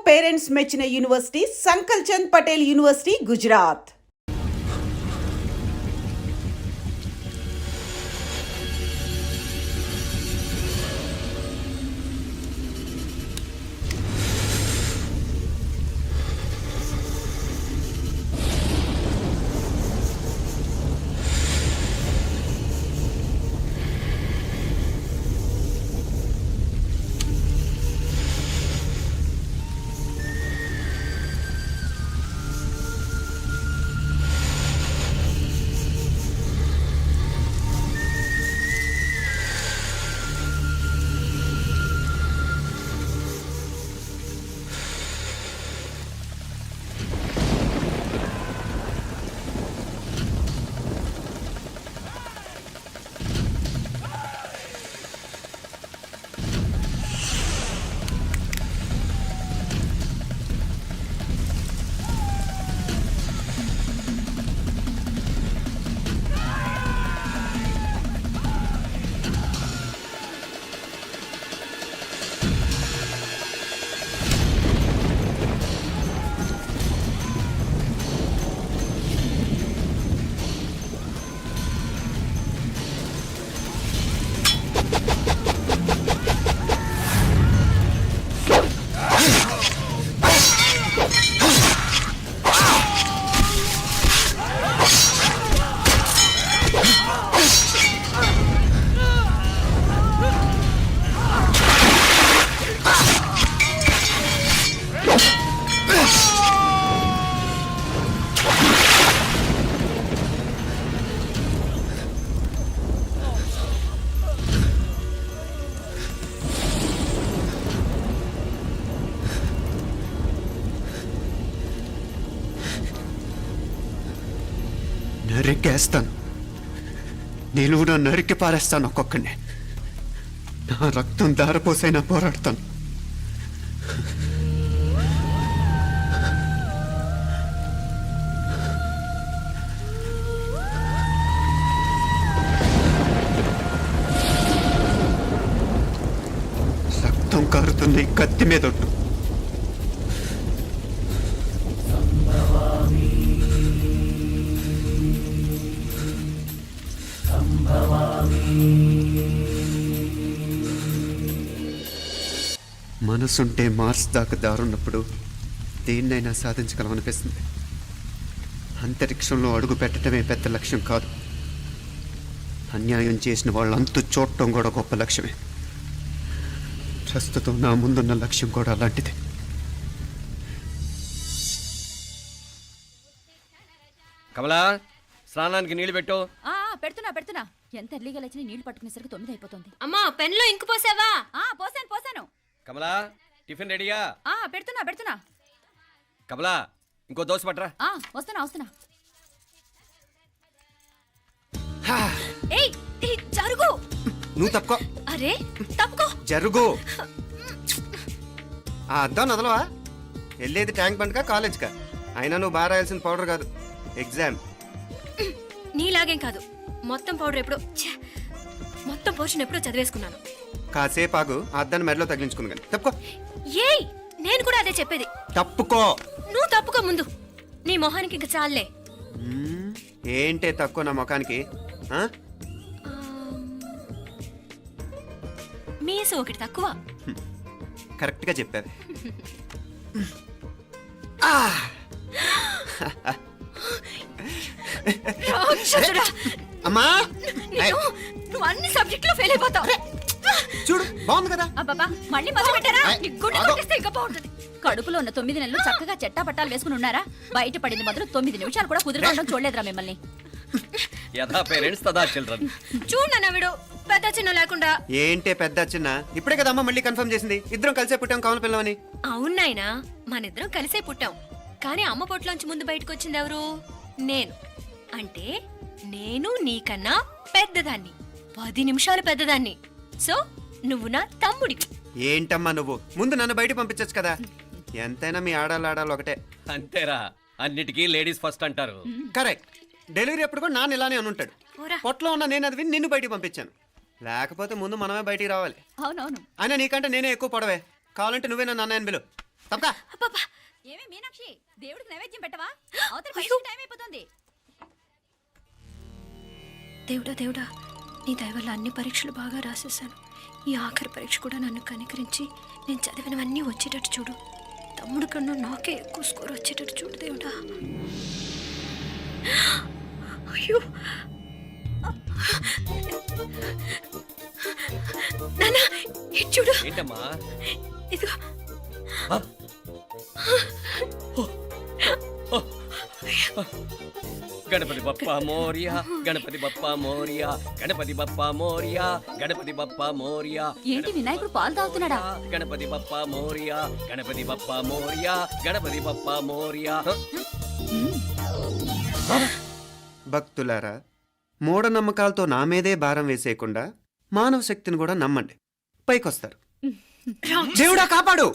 Parents మెచ్చిన university సంకల్ Chand Patel university Gujarat. నరికేస్తాను, నిలువున నరికి పారేస్తాను ఒక్కొక్కడిని. నా రక్తం దారపోసైనా పోరాడతాను. రక్తం కారుతున్న ఈ కత్తి మీద ఉండు. మనసుంటే మార్స్ దాకా దారున్నప్పుడు దేన్నైనా సాధించగలమనిపిస్తుంది. అంతరిక్షంలో అడుగు పెట్టడమే పెద్ద లక్ష్యం కాదు, అన్యాయం చేసిన వాళ్ళంతు చూడటం కూడా గొప్ప లక్ష్యమే. ప్రస్తుతం నా ముందున్న లక్ష్యం కూడా అలాంటిదే. కమలా, స్నానానికి నీళ్లు పెట్టు. పెడుతున్నా. ఎంత ఎర్లీగా లేచిన నీళ్లు పట్టుకునేసరికి 9 అయిపోతుంది. అమ్మా, పెన్లో ఇంకు పోసావా? పోసాను. కమలా, టిఫిన్ రెడీగా? పెడుతున్నా. కమలా, ఇంకో దోశ పట్రా. వస్తున్నా. ఏయ్, జరుగు. నువ్వు తప్పుకో. అరే, తప్పుకో. జరుగు. ఆ అద్దం నదలవా? వెళ్ళేది ట్యాంక్ బండ్కా కాలేజ్కా? అయినా నువ్వు బాగా రాయాల్సిన పౌడర్ కాదు, ఎగ్జామ్. నీలాగేం కాదు, మొత్తం పౌడర్ ఎప్పుడో, మొత్తం పోర్షన్ ఎప్పుడో చదివేసుకున్నాను. కాసేపు ఆగు, ఆ అద్దాన్ని మెడలో తగిలించుకుంది కానీ. తప్పుకో. ఏయ్, నేను కూడా అదే చెప్పేది. తప్పుకో. నువ్వు తప్పుకో ముందు. నీ మొహానికి ఇంక చాలే. ఏంటే తక్కువ నా ముఖానికి? మీసు ఒకటి తక్కువ. కరెక్ట్గా చెప్పారు. అమ్మా, నువ్వు అన్ని సబ్జెక్టులో ఫెయిల్ అయిపోతావు. చూడు, బాగుంది కదా. అబ్బబ్బా, మళ్ళీ మొదలు పెట్టారా? నీ గుండె కొట్టేస్తే ఇంకా బాగుంటుంది. కడుపులో ఉన్న 9 నెలలు చక్కగా చెట్టా పట్టాలు వేసుకుని ఉన్నారా? బయట పడింది మొదలు 9 నిమిషాలు కూడా కుదురుకోవడం చూడలేదురా మిమ్మల్ని. యథా పేరెంట్స్ తదా చిల్డ్రన్. చూడన్నా వీడు పెద్ద చిన్న లేకుండా. ఏంటే పెద్ద చిన్న? ఇప్పుడే కదా అమ్మ మళ్ళీ కన్ఫర్మ్ చేసింది, ఇద్దరం కలిసే పుట్టాం కమల పిల్లవని. అవునాయినా, మనిద్దరం కలిసే పుట్టాం. కానీ అమ్మ పొట్లోంచి ముందు బయటకు వచ్చింది ఎవరు? నేను. అంటే నేను నీకన్నా పెద్దదాన్ని, 10 నిమిషాలు పెద్దదాన్ని. సో నువ్వు నా తమ్ముడి. ఏంటమ్మా నువ్వు? ముందు నన్ను బయట పంపించచ్చు కదా. ఎంతైనా మీ ఆడాలు ఒకటే. అంతేరా, అన్నిటికీ లేడీస్ ఫస్ట్ అంటారు. కరెక్ట్. డెలివరీ అప్పుడు కూడా నాన్న ఇలానే ఉంటాడు. పొట్టలో ఉన్న నేను అది విని నిన్ను బయటికి పంపించాను. లేకపోతే ముందు మనమే బయటికి రావాలి. అవునవును. అయినా నీకంటే నేనే ఎక్కువ పొడవే. కావాలంటే నువ్వే నన్ను అన్నయ్యను పిలు. తప్పకా. అబ్బబ్బా. ఏమే మీనాక్షి దేవుడికి నైవేద్యం పెట్టవా అవతల అయ్యో. టైం అయిపోతుంది. దేవుడా దేవుడా, నీ దయ వల్ల అన్ని పరీక్షలు బాగా రాసేసాను. ఈ ఆఖరి పరీక్ష కూడా నన్ను కనికరించి నేను చదివినవన్నీ వచ్చేటట్టు చూడు. తమ్ముడు కన్నా నాకే ఎక్కువ స్కోర్ వచ్చేటట్టు చూడు దేవుడా. అయ్యో నాన్న, ఇటు చూడు. ఏంటమ్మా? ఇదిగో. ఆ? గణపతి బప్పా మోరియా, గణపతి బప్పా మోరియా, గణపతి బప్పా మోరియా, గణపతి బప్పా మోరియా. ఏంటి వినాయకుడు పాలు తాగుతున్నాడా? గణపతి బప్పా మోరియా, గణపతి బప్పా మోరియా, గణపతి బప్పా మోరియా. భక్తులారా, మూఢనమ్మకాలతో నా మీదే భారం వేసేయకుండా మానవ శక్తిని కూడా నమ్మండి, పైకొస్తారు. దేవుడా కాపాడు.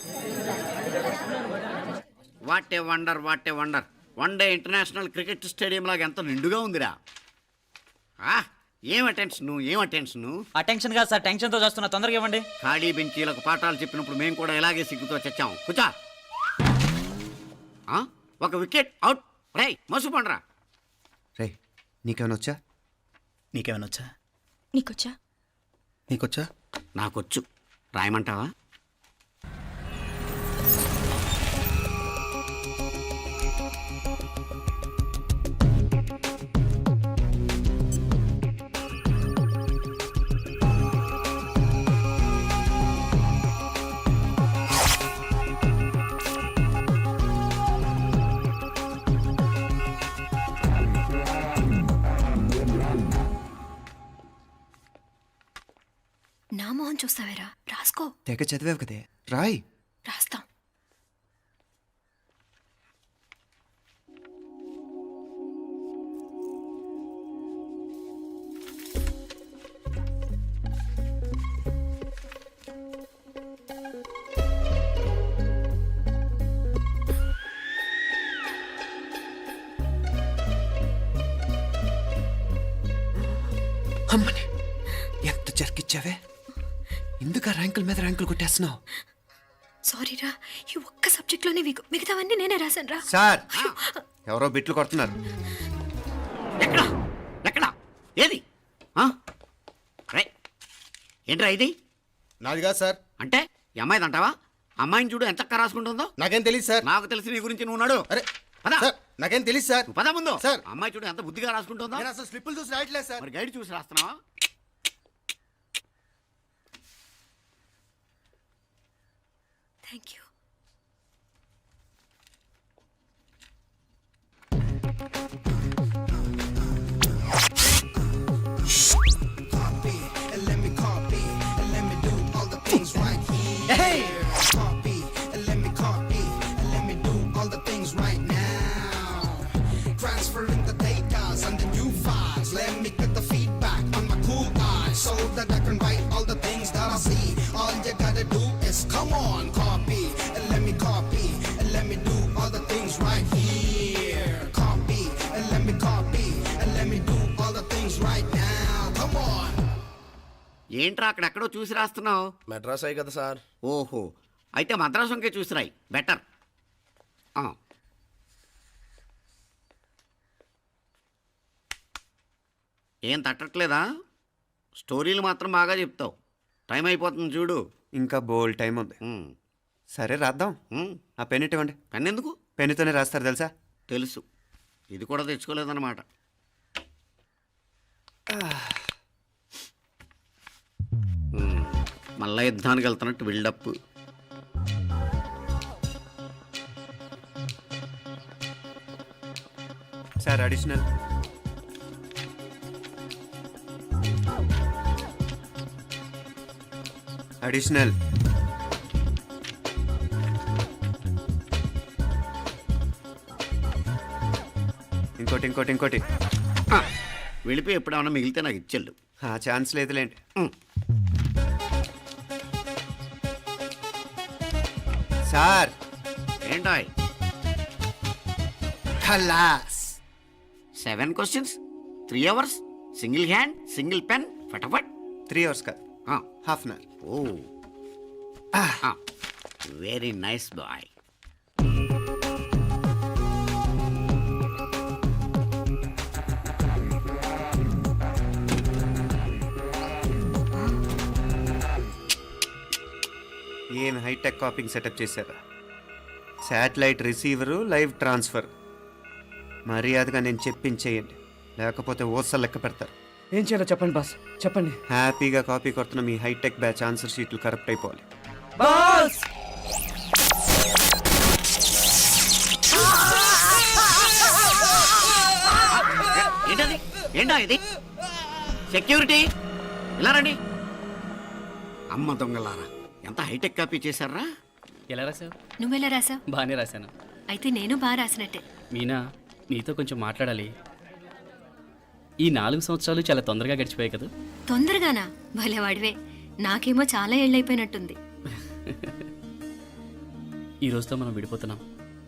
What a wonder, what a wonder. One day international cricket stadium లాగా ఎంత నిండుగా ఉందిరా. ఏం అటెన్షన్, ఏం అటెన్షన్. అటెన్షన్ కాదు సార్, టెన్షన్ తో చూస్తున్నా, తొందరగా ఇవ్వండి. ఖాళీ బెంచీలకు పాఠాలు చెప్పినప్పుడు మేము కూడా ఇలాగే సిగ్గుతో చచ్చాం. కూర్చో. ఒక వికెట్ అవుట్. రై మసు పండరా. రే, నీకేమైనా వచ్చా? నీకేమైనా వచ్చా? నీకొచ్చా? నీకొచ్చా? నాకొచ్చు. రాయమంటావా? నా మొహం చూస్తావేరా, రాసుకో. తెగ చదివావు కదే, రాయ్. రాస్తాం. అమ్మని ఎంత జరికిచ్చావే. ఎందుకు ర్యాంకుల మీద ర్యాంకులు కొట్టేస్తున్నావు? సారీరా, ఈ ఒక్క సబ్జెక్ట్లోనే మిగతావన్నీ నేనే రాశాను రా. సార్, ఎవరో బిట్లు కొడుతున్నారు. ఎక్కడా ఎక్కడా ఏది? రై ఏంట్రా ఇది? నాది కాదు సార్. అంటే ఈ అమ్మాయిది అంటావా? అమ్మాయిని చూడు ఎంత చక్కగా రాసుకుంటుందో. నాకేం తెలియదు సార్. నాకు తెలిసి నీ గురించి నువ్వు ఉన్నాడు. అరే పద. సార్, నాకేం తెలియదు సార్. నువ్వు పద ముందు. సార్. అమ్మాయి చూడు ఎంత బుద్ధిగా రాసుకుంటుందో. నేను అసలు స్లిప్పులు చూసి రాయట్లేదు సార్. మరి గైడ్ చూసి రాస్తున్నావా? Thank you. Transferring the data and the new files. Let me get the feedback on my cool eyes so that I can write all the things that I see. All you gotta do is come on, copy and let me copy and let me do all the things right here. Copy and let me copy and let me do all the things right now. Come on. ఏంట్రా అక్కడెక్కడో చూసి రాస్తున్నావు? మెడ్రాస్ అయ్యి కదా sir. ఓహో, అయితే మద్రాసు వంకే చూసి రాయి, better. ఏం తట్టట్లేదా? స్టోరీలు మాత్రం బాగా చెప్తావు. టైం అయిపోతుంది చూడు. ఇంకా బోల్ టైం ఉంది. సరే రాద్దాం. ఆ పెన్ ఇవ్వండి. పెన్ ఎందుకు? పెన్నుతోనే రాస్తారు తెలుసా? తెలుసు. ఇది కూడా తెచ్చుకోలేదన్నమాట. మళ్ళా యుద్ధానికి వెళ్తున్నట్టు బిల్డప్. Sir additional. అడిషనల్. ఇంకోటి ఇంకోటి ఇంకోటి. వెళ్ళిపోయి ఎప్పుడేమన్నా మిగిలితే నాకు ఇచ్చెళ్ళు. ఆ ఛాన్స్ లేదులేండి. సార్ ఏంటాయ్? ఖలాస్. 7 questions, 3 hours, single hand, single pen, ఫటాఫట్. 3 hours కాదు, half an hour. Oh very nice boy. ఏం హైటెక్ కాపింగ్ సెటప్ చేశారా? Satellite receiver, live transfer. మర్యాదగా నేను చెప్పించేయండి, లేకపోతే ఓసలు లెక్క పెడతారు. ఏం చేయాలో చెప్పండి బాస్, చెప్పండి. హ్యాపీగా కాపీ కొడుతున్న మీ హైటెక్ బ్యాచ్ ఆన్సర్ షీట్లు కరెక్ట్ అయిపోవాలి. బాస్ ఏంటది? ఏంటా ఇది? సెక్యూరిటీ ఇలా రండి. అమ్మ దొంగలారా, ఎంత హైటెక్ కాపీ చేశారా? ఎలా రాసావు? నువ్వెలా రాసావు? బాగానే రాశాను. అయితే నేను బాగా రాసినట్టే. మీనా, నీతో కొంచెం మాట్లాడాలి. ఈ 4 సంవత్సరాలు చాలా తొందరగా గడిచిపోయాయి కదా. తొందరగానా? భలేవాడివే. నాకేమో చాలా ఏళ్ళైపోయినట్టుంది. ఈ రోజుతో మనం విడిపోతున్నాం.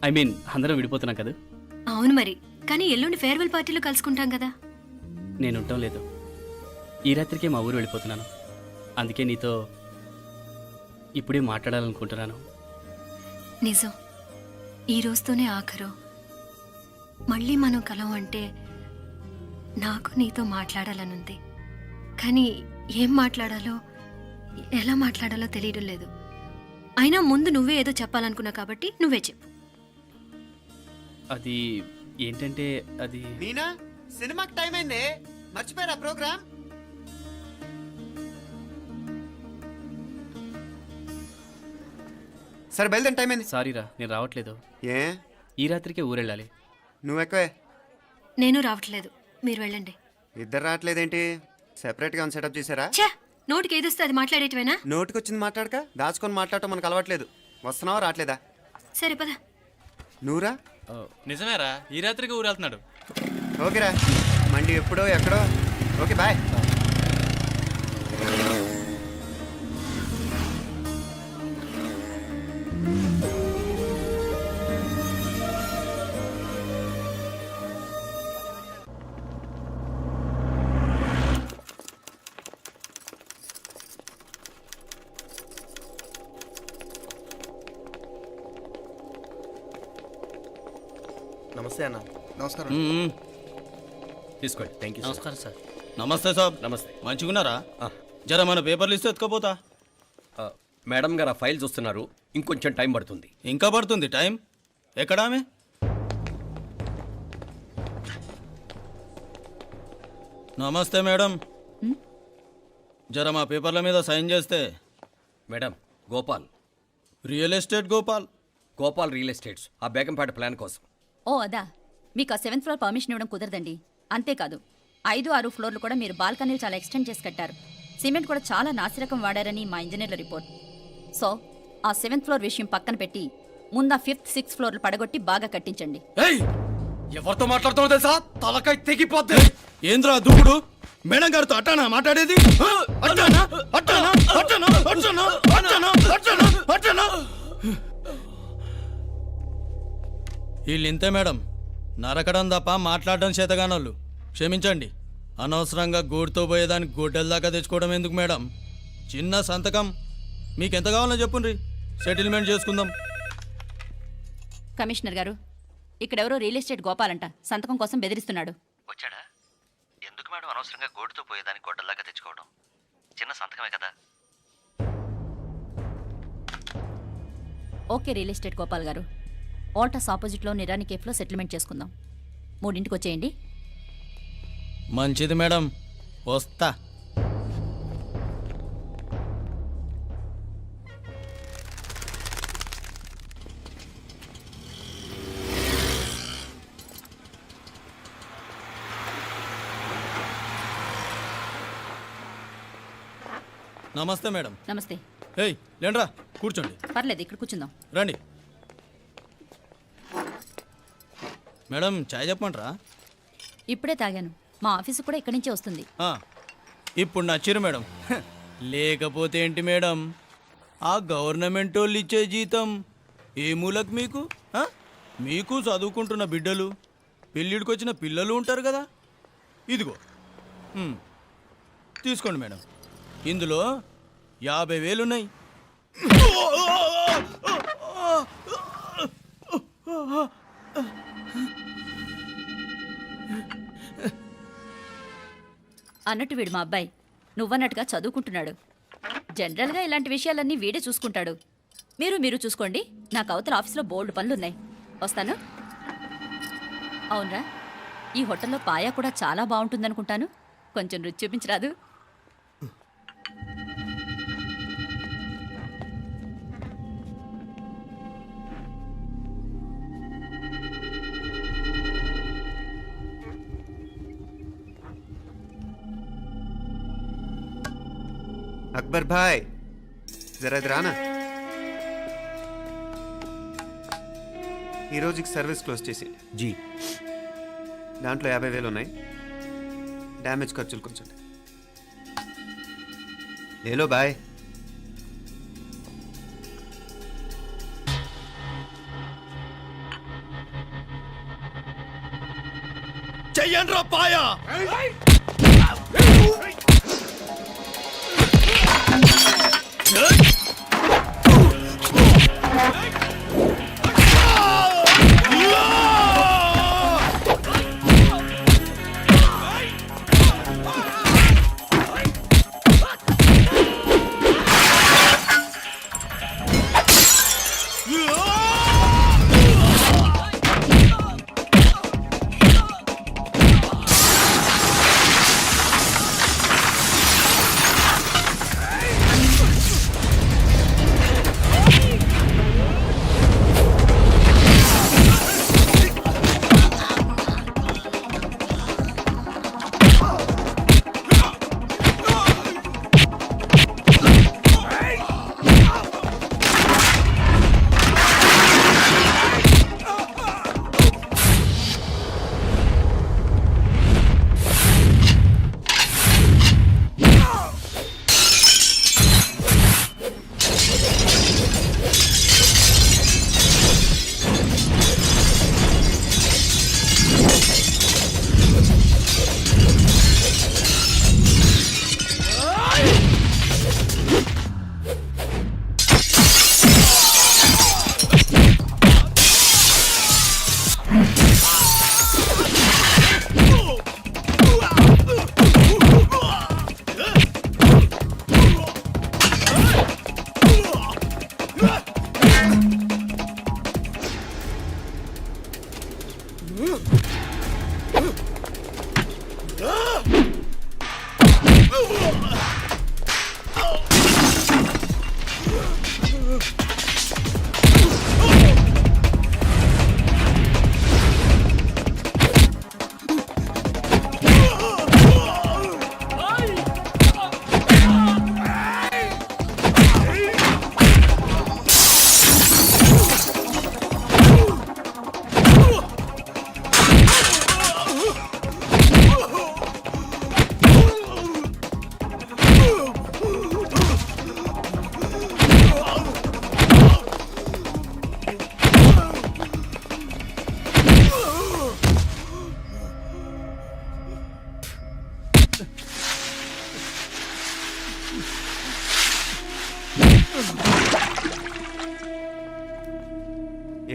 ఐ మీన్ అందరం విడిపోతున్నాం కదా. అవును మరి, కానీ ఎల్లుండి ఫేర్వెల్ పార్టీలో కలుసుకుంటాం కదా. నేను ఉండటం లేదు. ఈ రాత్రికే మా ఊరు వెళ్ళిపోతున్నాను. అందుకే నీతో ఇప్పుడే మాట్లాడాలనుకుంటున్నాను. నిజం, ఈ రోజుతోనే ఆఖరు. మళ్ళీ మనం కలం అంటే నాకు నీతో మాట్లాడాలనుంది. కానీ ఏం మాట్లాడాలో, ఎలా మాట్లాడాలో తెలియడం లేదు. అయినా ముందు నువ్వే ఏదో చెప్పాలనుకున్నా కాబట్టి నువ్వే చెప్పు. అది ఏంటంటే అది మీనా, సినిమాకి టైం అయింది, మర్చిపోయారా ప్రోగ్రామ్? సరే బయలుదేరి, టైం అయింది. సారీరా, నేను రావట్లేదు. ఏ, ఈ రాత్రికే ఊరెళ్ళాలి. నువ్వు ఎక్కువే. నేను రావట్లేదు, మీరు వెళ్ళండి. ఇద్దరు రావట్లేదేంటి? సెపరేట్గా సెటప్ చేశారా? ఛే, నోటికి ఏదొస్తే అది మాట్లాడేటివేనా? నోటికొచ్చింది మాట్లాడక దాచుకొని మాట్లాడటం మనకు అలవాట్లేదు. వస్తున్నావా రావట్లేదా? సరే పద. నువ్వురా. నిజమేరా, ఈ రాత్రికి ఊరెళ్తున్నాడు. ఓకేరా, మండి ఎప్పుడో ఎక్కడో. Okay bye. నమస్తే అన్న. నమస్కారం. తీసుకోండి. Thank you. నమస్కారం సార్. నమస్తే సార్. నమస్తే. మంచిగున్నారా? జర మన పేపర్లు ఇస్తే ఎత్తుకోపోతా. మేడం గారు ఆ ఫైల్ చూస్తున్నారు, ఇంకొంచెం టైం పడుతుంది. ఇంకా పడుతుంది టైం. ఎక్కడ ఆమె? నమస్తే మేడం. జర మా పేపర్ల మీద సైన్ చేస్తే. Madam, Gopal. Real estate Gopal. Gopal real estates, ఆ బేగంపేట ప్లాన్ కోసం. ఓ అదా, మీకు ఆ 7th ఫ్లోర్ పర్మిషన్ ఇవ్వడం కుదరదండి. అంతేకాదు 5, 6 ఫ్లోర్లు కూడా మీరు బాల్కనీలు చాలా ఎక్స్టెండ్ చేసి కట్టారు. సిమెంట్ కూడా చాలా నాసిరకం వాడారని మా ఇంజనీర్ల రిపోర్ట్. సో ఆ 7th ఫ్లోర్ విషయం పక్కన పెట్టి ముందు ఆ 5th, 6th ఫ్లోర్లు పడగొట్టి బాగా కట్టించండి. ఎవరితో మాట్లాడుతున్నావు తెలుసా? తలకాయ తెగిపోద్ది. ఏంద్రా దూకుడు? మేడం గారితో అట్టానా మాట్లాడేది? అట్టానా? అట్టానా? అట్టానా? అట్టానా? అట్టానా? అట్టానా? అట్టానా? వీళ్ళింతే మేడం, నరకడం తప్ప మాట్లాడడం చేతగానోళ్ళు. క్షమించండి, అనవసరంగా గోడుతో పోయేదానికి గొడ్డల దాకా తెచ్చుకోవడం ఎందుకు మేడం? చిన్న సంతకం మీకెంత కావాలో చెప్పుండ్రి, సెటిల్మెంట్ చేసుకుందాం. కమిషనర్ గారు, ఇక్కడెవరో రియల్ ఎస్టేట్ గోపాలంట సంతకం కోసం బెదిరిస్తున్నాడు. వచ్చాడా? ఎందుకు మేడం అనవసరంగా గోడుతో పోయేదానికి గొడ్డల్లాగా తెచ్చుకోవడం? చిన్న సంతకమే కదా. ఓకే రియల్ ఎస్టేట్ గోపాల్ గారు, ఆల్టాస్ ఆపోజిట్లో నిరాని కేఫ్లో సెటిల్మెంట్ చేసుకుందాం. 3ంటికి వచ్చేయండి. మంచిది మేడం, వస్తా. నమస్తే మేడం. నమస్తే. ఏయ్ లేండ్రా, కూర్చోండి. పర్లేదు, ఇక్కడ కూర్చుందాం. రండి మేడం, చాయ్ చెప్పమంటారా? ఇప్పుడే తాగాను. మా ఆఫీసు కూడా ఇక్కడి నుంచే వస్తుంది. ఇప్పుడు నచ్చిరు మేడం. లేకపోతే ఏంటి మేడం, ఆ గవర్నమెంట్ వాళ్ళు ఇచ్చే జీతం ఏ మూలకు మీకు? మీకు చదువుకుంటున్న బిడ్డలు, పెళ్ళిడికి వచ్చిన పిల్లలు ఉంటారు కదా. ఇదిగో తీసుకోండి మేడం, ఇందులో 50,000 ఉన్నాయి. అన్నట్టు వీడు మా అబ్బాయి నువ్వన్నట్టుగా చదువుకుంటున్నాడు. జనరల్గా ఇలాంటి విషయాలన్నీ వీడే చూసుకుంటాడు. మీరు చూసుకోండి. నాకు అవతల ఆఫీస్లో బోల్డ్ పనులున్నాయి. వస్తాను. అవునరా, ఈ హోటల్లో పాయా కూడా చాలా బాగుంటుందనుకుంటాను. కొంచెం రుచి చూపించరాదు? అక్బర్ భాయ్ జరా ఇది రానా. ఈ రోజుకి సర్వీస్ క్లోజ్ చేసేయండి. జీ దాంట్లో 50,000 ఉన్నాయి. డ్యామేజ్ ఖర్చులు కొంచెం లేలో బాయ్. చెయ్యండ్రా పాయా.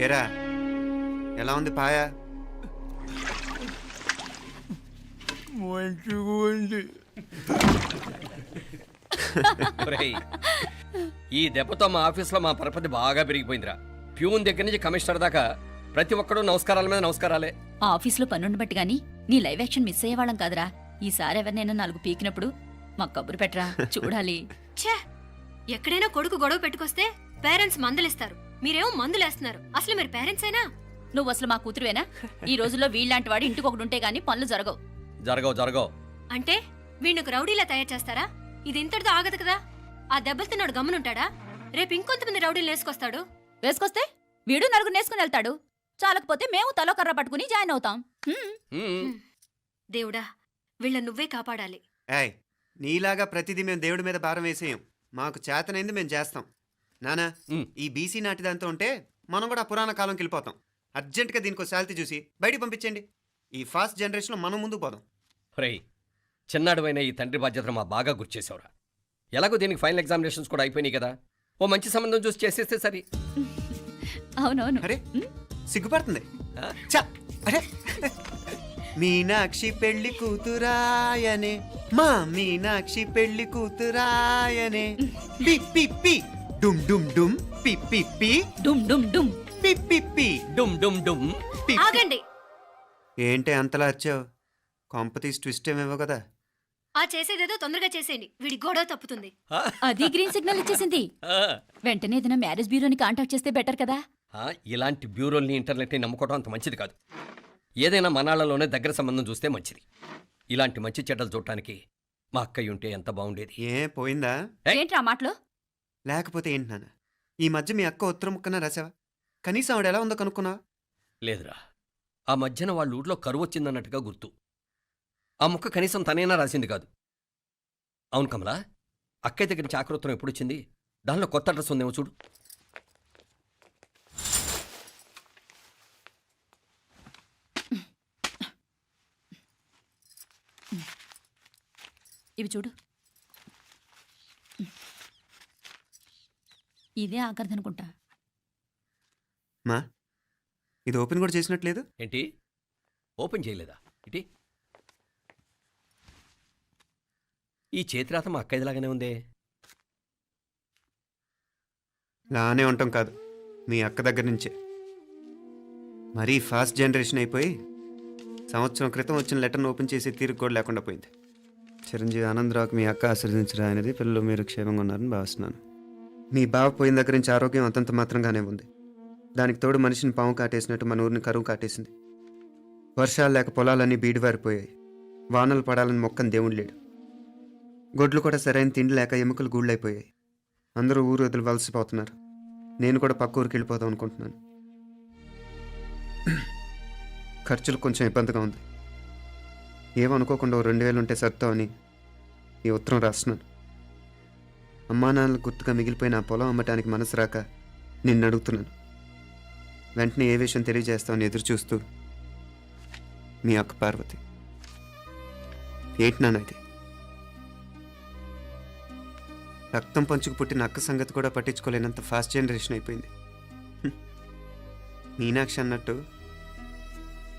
ఏరా ఎలా ఉంది పాయా? మంచిగా ఉంది. ఒరేయ్, ఈ దెబ్బతో మా ఆఫీస్లో మా పరపతి బాగా పెరిగిపోయిందిరా. ప్యూన్ దగ్గర నుంచి కమిషనర్ దాకా ప్రతి ఒక్కడు నమస్కారాల మీద నమస్కారాలే. ఆ ఆఫీస్లో పనుండి బట్టి గాని నీ లైవ్ యాక్షన్ మిస్ అయ్యేవాళ్ళం కాదురా. ఈసారి ఎవరినైనా 4 పీకినప్పుడు మాకు కబురు పెట్టరా, చూడాలి. ఛే, ఎక్కడైనా కొడుకు గొడవ పెట్టుకొస్తే పేరెంట్స్ మందలిస్తారు, మీరేమో మందులేస్తున్నారు. అసలు మీరు పేరెంట్స్ అయినా? నువ్వు అసలు మా కూతురువేనా? ఈ రోజుల్లో వీళ్ళలాంటి వాడు ఇంటికి ఒకటి ఉంటే గానీ పనులు జరగవు. జరగవు. అంటే వీణ్ణకు రౌడీలా తయారు చేస్తారా? ఇది ఇంతటితో ఆగదు కదా. ఆ దెబ్బలు తిన్నాడు గమ్మునుంటాడా? రేపు ఇంకొంతమంది రౌడీలు వేసుకొస్తాడు. వేసుకొస్తే వీడు 4 నేసుకుని వెళ్తాడు. చాలకపోతే మేము తలో కర్ర పట్టుకుని జాయిన్ అవుతాం. దేవుడా, వీళ్ళ నువ్వే కాపాడాలి. ఏయ్, నీలాగా ప్రతిదీ మేము దేవుడి మీద భారం వేసేయం. మాకు చేతనైంది మేము చేస్తాం. నానా, ఈ బీసీ నాటి దాంతో ఉంటే మనం కూడా పురాణ కాలంకి వెళ్ళిపోతాం. అర్జెంటుగా దీనికి శాలిటీ చూసి బయటికి పంపించండి. ఈ ఫాస్ట్ జనరేషన్లో మనం ముందుకు పోదాం. ఒరేయ్, చిన్నాడువైన ఈ తండ్రి బాధ్యతను మా బాగా గుర్చేసావురా. ఎలాగో దీనికి ఫైనల్ ఎగ్జామినేషన్స్ కూడా అయిపోయినాయి కదా, ఓ మంచి సంబంధం చూసి చేసేస్తే సరి. అవునవును. అరే సిగ్గుపడుతుంది. అరే మీనాక్షి పెళ్లి కూతురాయనే, మా మీనాక్షి పెళ్లి కూతురాయనే, పి పి పి డుమ్ డుమ్ డుమ్ పి పి పి డుమ్ డుమ్ డుమ్. పి పి పి డుమ్ డుమ్ డుమ్. పి. ఆగండి. ఏంటి అంతలా వచ్చావు? కాంపతీస్ ట్విస్ట్ ఏమేవో కదా. ఆ చేసేదేదో తొందరగా చేసేయండి, వీడి గొడవ తప్పుతుంది. అది గ్రీన్ సిగ్నల్ ఇచ్చేసింది. ఆ, వెంటనే ఏదైనా మ్యారేజ్ బ్యూరోని కాంటాక్ట్ చేస్తే బెటర్ కదా. ఆ, ఇలాంటి బ్యూరోల్ని ఇంటర్నెట్ని నమ్ముకోవడం అంత మంచిది కాదు. ఏదైనా మనాళ్ళలోనే దగ్గర సంబంధం చూస్తే మంచిది. ఇలాంటి మంచి చెడ్డలు చూడటానికి మా అక్కయ్య ఉంటే ఎంత బాగుండేది. ఏ పోయిందా? ఏంట్రా ఆ మాటలు? లేకపోతే ఏంటి నాన్న? ఈ మధ్య మీ అక్క ఉత్తరం ముక్కన రాసావా? కనీసం ఆవిడ ఎలా ఉందో కనుక్కున్నావా? లేదురా, ఆ మధ్యన వాళ్ళ ఊర్లో కరువు వచ్చిందన్నట్టుగా గుర్తు. ఆ ముక్క కనీసం తనైనా రాసింది కాదు. అవును కమలా, అక్కయ్య దగ్గర నుంచి ఆకృతం ఎప్పుడొచ్చింది? దానిలో కొత్త అడ్రస్ ఉందేమో చూడు. ఇవి చూడు. ఇదే ఆఖరిదనుకుంటా. మా ఇది ఓపెన్ కూడా చేసినట్లేదు. ఏంటి, ఓపెన్ చేయలేదా? ఇటీ ఈ చేతిరాత మా అక్కయ్యలాగానే ఉందే. లానే ఉంటాం కాదు, మీ అక్క దగ్గర నుంచే. మరీ ఫాస్ట్ జనరేషన్ అయిపోయి సంవత్సరం క్రితం వచ్చిన లెటర్ను ఓపెన్ చేసి తీరుకు కూడా లేకుండా పోయింది. చిరంజీవి ఆనందరావుకి మీ అక్క ఆశీర్వదించరా అనేది, పిల్లలు మీరు క్షేమంగా ఉన్నారని భావిస్తున్నాను. మీ బావ పోయిన దగ్గర నుంచి ఆరోగ్యం అంతంత మాత్రంగానే ఉంది. దానికి తోడు మనిషిని పాము కాటేసినట్టు మన ఊరిని కరువు కాటేసింది. వర్షాలు లేక పొలాలన్నీ బీడివారిపోయాయి. వానలు పడాలని మొక్కని దేవుడు లేడు. గొడ్లు కూడా సరైన తిండి లేక ఎముకలు గూళ్ళైపోయాయి. అందరూ ఊరు వదిలి వలసిపోతున్నారు. నేను కూడా పక్క ఊరికి వెళ్ళిపోదాం అనుకుంటున్నాను. ఖర్చులు కొంచెం ఇబ్బందిగా ఉంది. ఏమనుకోకుండా 2000 ఉంటే సర్తామని ఈ ఉత్తరం రాస్తున్నాను. అమ్మా నాన్నలు గుర్తుగా మిగిలిపోయిన ఆ పొలం అమ్మటానికి మనసు రాక నిన్ను అడుగుతున్నాను. వెంటనే ఏ విషయం తెలియజేస్తామని ఎదురు చూస్తూ మీ అక్క పార్వతి. ఏంటి నాన్న ఇది? రక్తం పంచుకు పుట్టిన అక్క సంగతి కూడా పట్టించుకోలేనంత ఫాస్ట్ జనరేషన్ అయిపోయింది. మీనాక్షి అన్నట్టు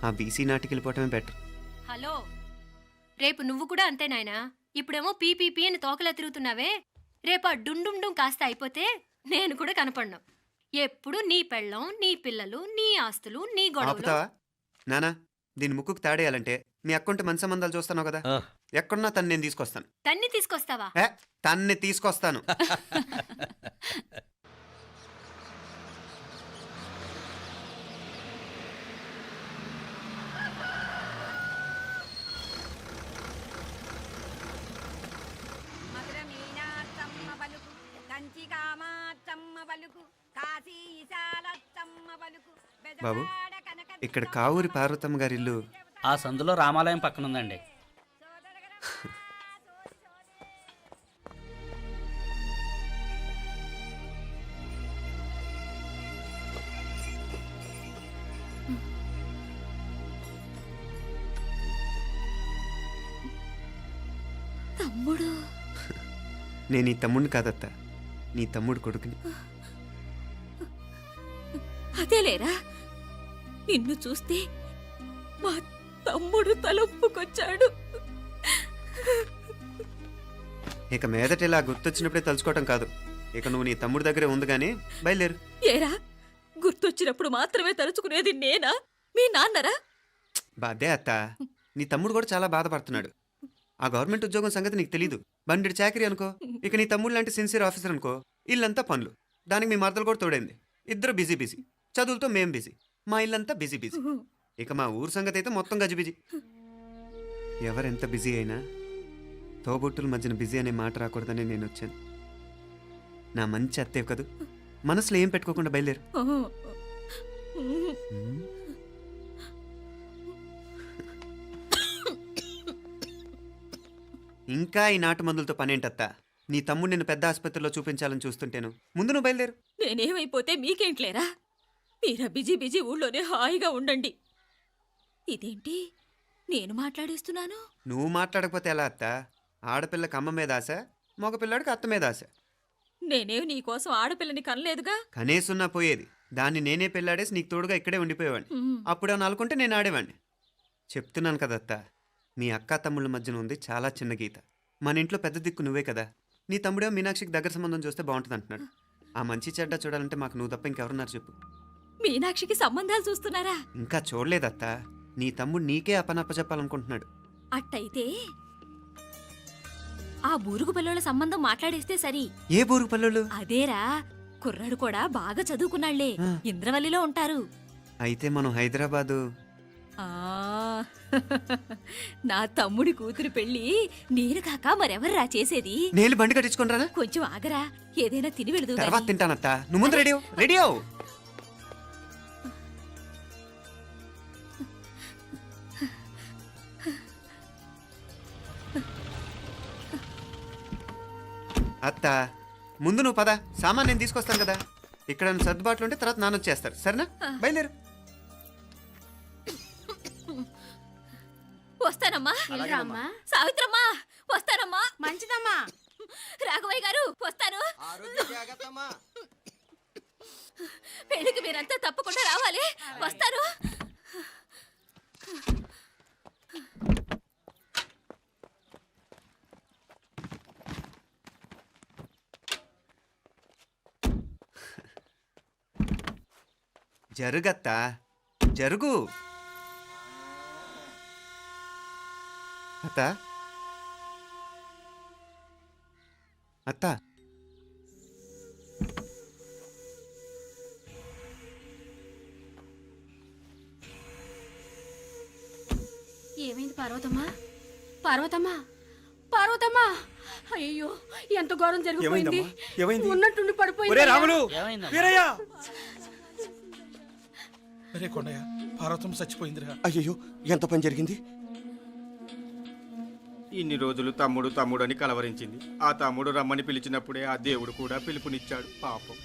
ఆ బీసీ నాటికి వెళ్ళిపోవటమే బెటర్. హలో, రేపు నువ్వు కూడా అంతే నాయనా. ఇప్పుడేమో పీపీపీ అని తోకలా తిరుగుతున్నావే, రేపు ఆ డుండుండుం కాస్త అయిపోతే నేను కూడా కనపడ్ను. ఎప్పుడు నీ పెళ్ళం, నీ పిల్లలు, నీ ఆస్తులు, నీ గొడవలు. ఆపుతావా నానా? దీని ముక్కుకు తాడేయాలంటే మీ అక్కంటే మంచి సంబంధాలు చూస్తాను కదా. ఆ, ఎక్కడున్నా తను నేను తీసుకొస్తాను. తన్ని తీసుకొస్తావా? తన్ని తీసుకొస్తాను. బాబు, ఇక్కడ కావూరి పార్వతమ్మ గారి ఇల్లు ఆ సందులో రామాలయం పక్కన ఉందండి. తమ్ముడు? నేను ఈ తమ్ముడిని కాదత్తా, నీ తమ్ముడు కొడుకుని. అదేలేరా, నిన్ను చూస్తే మా తమ్ముడు తలొప్పుకొచ్చాడు. ఇక మీదట ఇలా గుర్తొచ్చినప్పుడే తలుచుకోవటం కాదు. ఇక నువ్వు నీ తమ్ముడి దగ్గరే ఉంది కానీ బయలుదేరు. ఏరా, గుర్తొచ్చినప్పుడు మాత్రమే తలుచుకునేది నేనా, మీ నాన్నరా? బాధే అత్త, నీ తమ్ముడు కూడా చాలా బాధపడుతున్నాడు. ఆ గవర్నమెంట్ ఉద్యోగం సంగతి నీకు తెలీదు. బండి చాకరీ అనుకో. ఇక నీ తమ్ముడు లాంటి సిన్సియర్ ఆఫీసర్ అనుకో, ఇల్లంతా పనులు. దానికి మీ మరదలు కూడా తోడైంది. ఇద్దరు బిజీ బిజీ. చదువులతో మేం బిజీ. మా ఇల్లంతా బిజీ బిజీ. ఇక మా ఊరు సంగతి అయితే మొత్తం గజిబిజీ. ఎవరెంత బిజీ అయినా తోబుట్టుల మధ్యన బిజీ అనే మాట రాకూడదని నేను వచ్చాను. నా మంచి అత్తేవి కదూ, మనసులో ఏం పెట్టుకోకుండా బయలుదేరు. ఇంకా ఈ నాటు మందులతో పనేంటత్తా? నీ తమ్ముడు నిన్ను పెద్ద ఆసుపత్రిలో చూపించాలని చూస్తుంటేను. ముందు నువ్వు బయలుదేరు. నేనేమైపోతే మీకేంట్లేరా? మీరా బిజీ బిజీ ఊళ్ళోనే హాయిగా ఉండండి. ఇదేంటి నేను మాట్లాడేస్తున్నాను? నువ్వు మాట్లాడకపోతే ఎలా అత్తా? ఆడపిల్లకి అమ్మ మీద ఆశ, మగపిల్లాడికి అత్త మీద ఆశ. నేనేం నీకోసం ఆడపిల్లని కనలేదుగా. కనేసున్నా పోయేది. దాన్ని నేనే పెళ్ళాడేసి నీకు తోడుగా ఇక్కడే ఉండిపోయేవాడిని. అప్పుడేమన్నా అనుకుంటే నేను ఆడేవాడిని. చెప్తున్నాను కదత్తా, మీ అక్క తమ్ముళ్ళ మధ్యన ఉంది చాలా చిన్న గీత. మన ఇంట్లో పెద్ద దిక్కు నువ్వే కదా. నీ తమ్ముడే మీనాక్షికి దగ్గర సంబంధం చూస్తే బాగుంటుంది అంటున్నాడు. ఆ మంచి చెడ్డ చూడాలంటే మాకు నువ్వు తప్ప ఇంకెవరున్నారు చెప్పు. మీనాక్షికి సంబంధాలు చూస్తున్నారా? ఇంకా చూడలేదత్తా. నీ తమ్ముడు నీకే అపనప్ప చెప్పాలనుకుంటున్నాడు. అట్టయితే ఆ బూరుగు పిల్లల సంబంధం మాట్లాడేస్తే సరి. ఏ బూరుగు పల్లెలు? అదేరా, కుర్రాడు కూడా బాగా చదువుకున్నాళ్లే, ఇంద్రవల్లిలో ఉంటారు. అయితే మనం హైదరాబాదు. ఆ నా తమ్ముడి కూతురు పెళ్లి నేను కాక మరెవర్రా చేసేది? నేను బండి కట్టించుకుంటారా? కొంచెం ఆగరా, ఏదైనా తిని వెళదు. తర్వాత తింటానత్తా. నువ్వు ముందు రెడీ రెడీ అవు. అత్త ముందు నువ్వు పద, సామాన్ నేను తీసుకొస్తాను కదా. ఇక్కడ సర్దుబాట్లు ఉంటే తర్వాత నాన్న వచ్చేస్తారు. సరేనా? బయలుదేరు. వస్తానమ్మా. సావిత్రమ్మా వస్తానమ్మా. మంచిదమ్మా. రాఘవయ్య గారు వస్తాను. పెళ్లికి మీరంతా తప్పకుండా రావాలి. వస్తాను. జరుగత్తా, జరుగు. అత్త అత్త ఏమైంది పార్వతమ్మా? పార్వతమ్మా, పార్వతమ్మా! అయ్యో, ఎంత ఘోరం జరిగిపోయింది. ఉన్నట్టుండి పడిపోయింది. రాములు, వీరయ్య! అరే కొండయ్య, పార్వతం చచ్చిపోయిందిరా. అయ్యో, ఎంత పని జరిగింది? ఇన్ని రోజులు తమ్ముడు తమ్ముడు అని కలవరించింది. ఆ తమ్ముడు రమ్మని పిలిచినప్పుడే ఆ దేవుడు కూడా పిలుపునిచ్చాడు. పాపం.